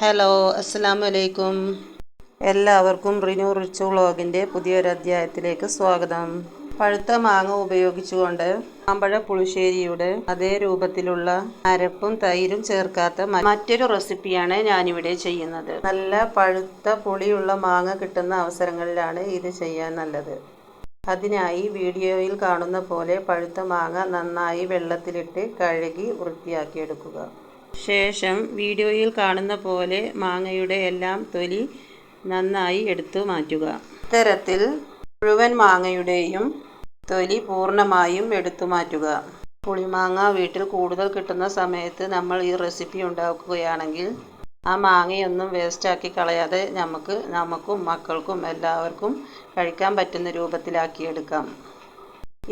Hello, അസ്സലാമു അലൈക്കും. എല്ലാവർക്കും റിനു റിച്ചു വ്ളോഗിൻ്റെ പുതിയൊരു അധ്യായത്തിലേക്ക് സ്വാഗതം. പഴുത്ത മാങ്ങ ഉപയോഗിച്ചുകൊണ്ട് മാമ്പഴ പുളിശ്ശേരിയുടെ അതേ രൂപത്തിലുള്ള അരപ്പും തൈരും ചേർക്കാത്ത മറ്റൊരു റെസിപ്പിയാണ് ഞാനിവിടെ ചെയ്യുന്നത്. നല്ല പഴുത്ത പുളിയുള്ള മാങ്ങ കിട്ടുന്ന അവസരങ്ങളിലാണ് ഇത് ചെയ്യാൻ നല്ലത്. അതിനായി വീഡിയോയിൽ കാണുന്ന പോലെ പഴുത്ത മാങ്ങ നന്നായി വെള്ളത്തിലിട്ട് കഴുകി വൃത്തിയാക്കിയെടുക്കുക. ശേഷം വീഡിയോയിൽ കാണുന്ന പോലെ മാങ്ങയുടെ എല്ലാം തൊലി നന്നായി എടുത്തു മാറ്റുക. ഇത്തരത്തിൽ മുഴുവൻ മാങ്ങയുടെയും തൊലി പൂർണ്ണമായും എടുത്തു മാറ്റുക. പുളിമാങ്ങ വീട്ടിൽ കൂടുതൽ കിട്ടുന്ന സമയത്ത് നമ്മൾ ഈ റെസിപ്പി ഉണ്ടാക്കുകയാണെങ്കിൽ ആ മാങ്ങയൊന്നും വേസ്റ്റാക്കി കളയാതെ നമുക്കും മക്കൾക്കും എല്ലാവർക്കും കഴിക്കാൻ പറ്റുന്ന രൂപത്തിലാക്കിയെടുക്കാം.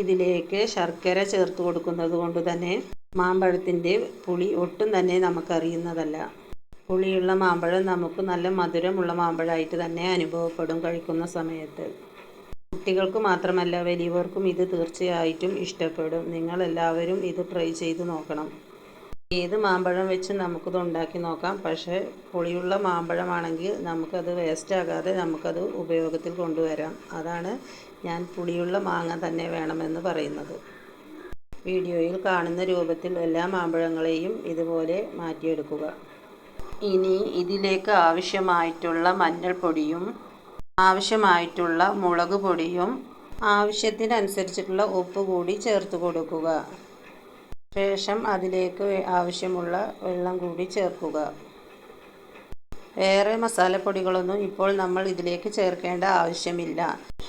ഇതിലേക്ക് ശർക്കര ചേർത്ത് കൊടുക്കുന്നത് കൊണ്ട് തന്നെ മാമ്പഴത്തിൻ്റെ പുളി ഒട്ടും തന്നെ നമുക്കറിയുന്നതല്ല. പുളിയുള്ള മാമ്പഴം നമുക്ക് നല്ല മധുരമുള്ള മാമ്പഴമായിട്ട് തന്നെ അനുഭവപ്പെടും കഴിക്കുന്ന സമയത്ത്. കുട്ടികൾക്ക് മാത്രമല്ല വലിയവർക്കും ഇത് തീർച്ചയായിട്ടും ഇഷ്ടപ്പെടും. നിങ്ങളെല്ലാവരും ഇത് ട്രൈ ചെയ്ത് നോക്കണം. ഏത് മാമ്പഴം വെച്ച് നമുക്കിത് ഉണ്ടാക്കി നോക്കാം. പക്ഷേ പുളിയുള്ള മാമ്പഴമാണെങ്കിൽ നമുക്കത് വേസ്റ്റ് ആകാതെ നമുക്കത് ഉപയോഗത്തിൽ കൊണ്ടുവരാം. അതാണ് ഞാൻ പുളിയുള്ള മാങ്ങ തന്നെ വേണമെന്ന് പറയുന്നത്. വീഡിയോയിൽ കാണുന്ന രൂപത്തിൽ എല്ലാ മാമ്പഴങ്ങളെയും ഇതുപോലെ മാറ്റിയെടുക്കുക. ഇനി ഇതിലേക്ക് ആവശ്യമായിട്ടുള്ള മഞ്ഞൾപ്പൊടിയും ആവശ്യമായിട്ടുള്ള മുളക് പൊടിയും ആവശ്യത്തിനനുസരിച്ചിട്ടുള്ള ഉപ്പ് കൂടി ചേർത്ത് കൊടുക്കുക. ശേഷം അതിലേക്ക് ആവശ്യമുള്ള വെള്ളം കൂടി ചേർക്കുക. വേറെ മസാലപ്പൊടികളൊന്നും ഇപ്പോൾ നമ്മൾ ഇതിലേക്ക് ചേർക്കേണ്ട ആവശ്യമില്ല.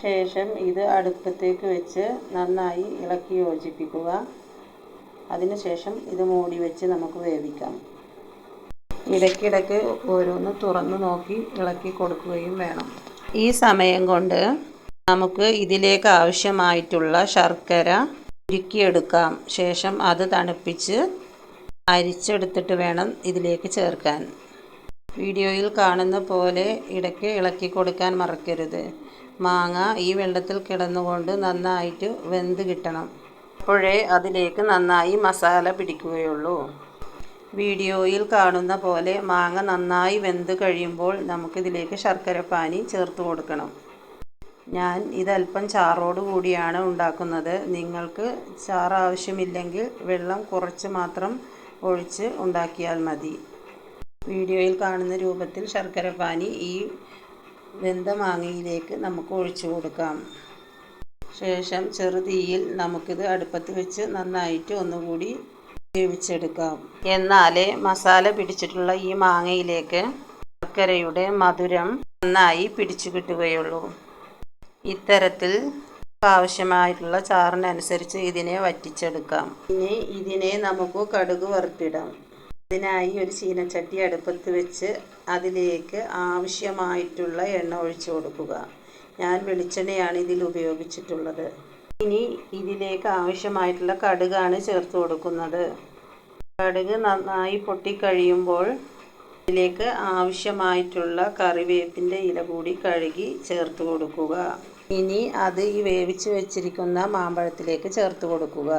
ശേഷം ഇത് അടുപ്പത്തേക്ക് വെച്ച് നന്നായി ഇളക്കി യോജിപ്പിക്കുക. അതിനുശേഷം ഇത് മൂടി വെച്ച് നമുക്ക് വേവിക്കാം. ഇടയ്ക്കിടയ്ക്ക് ഓരോന്ന് തുറന്നു നോക്കി ഇളക്കി കൊടുക്കുകയും വേണം. ഈ സമയം കൊണ്ട് നമുക്ക് ഇതിലേക്ക് ആവശ്യമായിട്ടുള്ള ശർക്കര ഉരുക്കിയെടുക്കാം. ശേഷം അത് തണുപ്പിച്ച് അരിച്ചെടുത്തിട്ട് വേണം ഇതിലേക്ക് ചേർക്കാൻ. വീഡിയോയിൽ കാണുന്ന പോലെ ഇടയ്ക്ക് ഇളക്കി കൊടുക്കാൻ മറക്കരുത്. മാങ്ങ ഈ വെള്ളത്തിൽ കിടന്നുകൊണ്ട് നന്നായിട്ട് വെന്ത് കിട്ടണം. അപ്പോഴേ അതിലേക്ക് നന്നായി മസാല പിടിക്കുകയുള്ളൂ. വീഡിയോയിൽ കാണുന്ന പോലെ മാങ്ങ നന്നായി വെന്ത് കഴിയുമ്പോൾ നമുക്കിതിലേക്ക് ശർക്കരപ്പാനി ചേർത്ത് കൊടുക്കണം. ഞാൻ ഇതല്പം ചാറോട് കൂടിയാണ് ഉണ്ടാക്കുന്നത്. നിങ്ങൾക്ക് ചാറ് ആവശ്യമില്ലെങ്കിൽ വെള്ളം കുറച്ച് മാത്രം ഒഴിച്ച് ഉണ്ടാക്കിയാൽ മതി. വീഡിയോയിൽ കാണുന്ന രൂപത്തിൽ ശർക്കരപ്പാനി ഈ വെന്ത മാങ്ങയിലേക്ക് നമുക്ക് ഒഴിച്ചു കൊടുക്കാം. ശേഷം ചെറുതീയിൽ നമുക്കിത് അടുപ്പത്ത് വെച്ച് നന്നായിട്ട് ഒന്നുകൂടി വേവിച്ചെടുക്കാം. എന്നാലേ മസാല പിടിച്ചിട്ടുള്ള ഈ മാങ്ങയിലേക്ക് ശർക്കരയുടെ മധുരം നന്നായി പിടിച്ചു കിട്ടുകയുള്ളൂ. ഇത്തരത്തിൽ ആവശ്യമായിട്ടുള്ള ചാറിനനുസരിച്ച് ഇതിനെ വറ്റിച്ചെടുക്കാം. ഇനി ഇതിനെ നമുക്ക് കടുക് വറുത്തിടാം. അതിനായി ഒരു ചീനച്ചട്ടി അടുപ്പത്ത് വെച്ച് അതിലേക്ക് ആവശ്യമായിട്ടുള്ള എണ്ണ ഒഴിച്ചു കൊടുക്കുക. ഞാൻ വെളിച്ചെണ്ണയാണ് ഇതിൽ ഉപയോഗിച്ചിട്ടുള്ളത്. ഇനി ഇതിലേക്ക് ആവശ്യമായിട്ടുള്ള കടുകാണ് ചേർത്ത് കൊടുക്കുന്നത്. കടുക് നന്നായി പൊട്ടിക്കഴിയുമ്പോൾ ഇതിലേക്ക് ആവശ്യമായിട്ടുള്ള കറിവേപ്പിൻ്റെ ഇല കൂടി കഴുകി ചേർത്ത് കൊടുക്കുക. ഇനി അത് ഈ വേവിച്ച് വെച്ചിരിക്കുന്ന മാമ്പഴത്തിലേക്ക് ചേർത്ത് കൊടുക്കുക.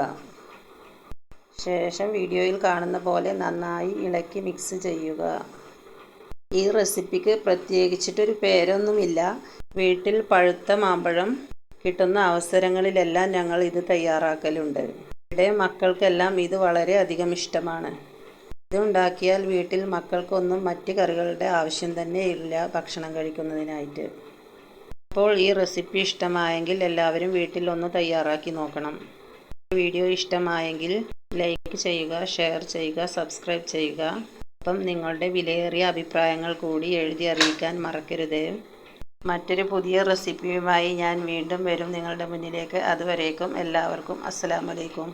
ശേഷം വീഡിയോയിൽ കാണുന്ന പോലെ നന്നായി ഇളക്കി മിക്സ് ചെയ്യുക. ഈ റെസിപ്പിക്ക് പ്രത്യേകിച്ചിട്ടൊരു പേരൊന്നുമില്ല. വീട്ടിൽ പഴുത്ത മാമ്പഴം കിട്ടുന്ന അവസരങ്ങളിലെല്ലാം ഞങ്ങൾ ഇത് തയ്യാറാക്കലുണ്ട്. ഇവിടെ മക്കൾക്കെല്ലാം ഇത് വളരെ അധികം ഇഷ്ടമാണ്. ഇത് ഉണ്ടാക്കിയാൽ വീട്ടിൽ മക്കൾക്കൊന്നും മറ്റ് കറികളുടെ ആവശ്യം തന്നെ ഇല്ല ഭക്ഷണം കഴിക്കുന്നതിനായിട്ട്. അപ്പോൾ ഈ റെസിപ്പി ഇഷ്ടമായെങ്കിൽ എല്ലാവരും വീട്ടിൽ ഒന്ന് തയ്യാറാക്കി നോക്കണം. വീഡിയോ ഇഷ്ടമായെങ്കിൽ ലൈക്ക് ചെയ്യുക, ഷെയർ ചെയ്യുക, സബ്സ്ക്രൈബ് ചെയ്യുക. അപ്പം നിങ്ങളുടെ വിലയേറിയ അഭിപ്രായങ്ങൾ കൂടി എഴുതി അറിയിക്കാൻ മറക്കരുത്. മറ്റൊരു പുതിയ റെസിപ്പിയുമായി ഞാൻ വീണ്ടും വരും നിങ്ങളുടെ മുന്നിലേക്ക്. അതുവരേക്കും എല്ലാവർക്കും അസ്സലാമു അലൈക്കും.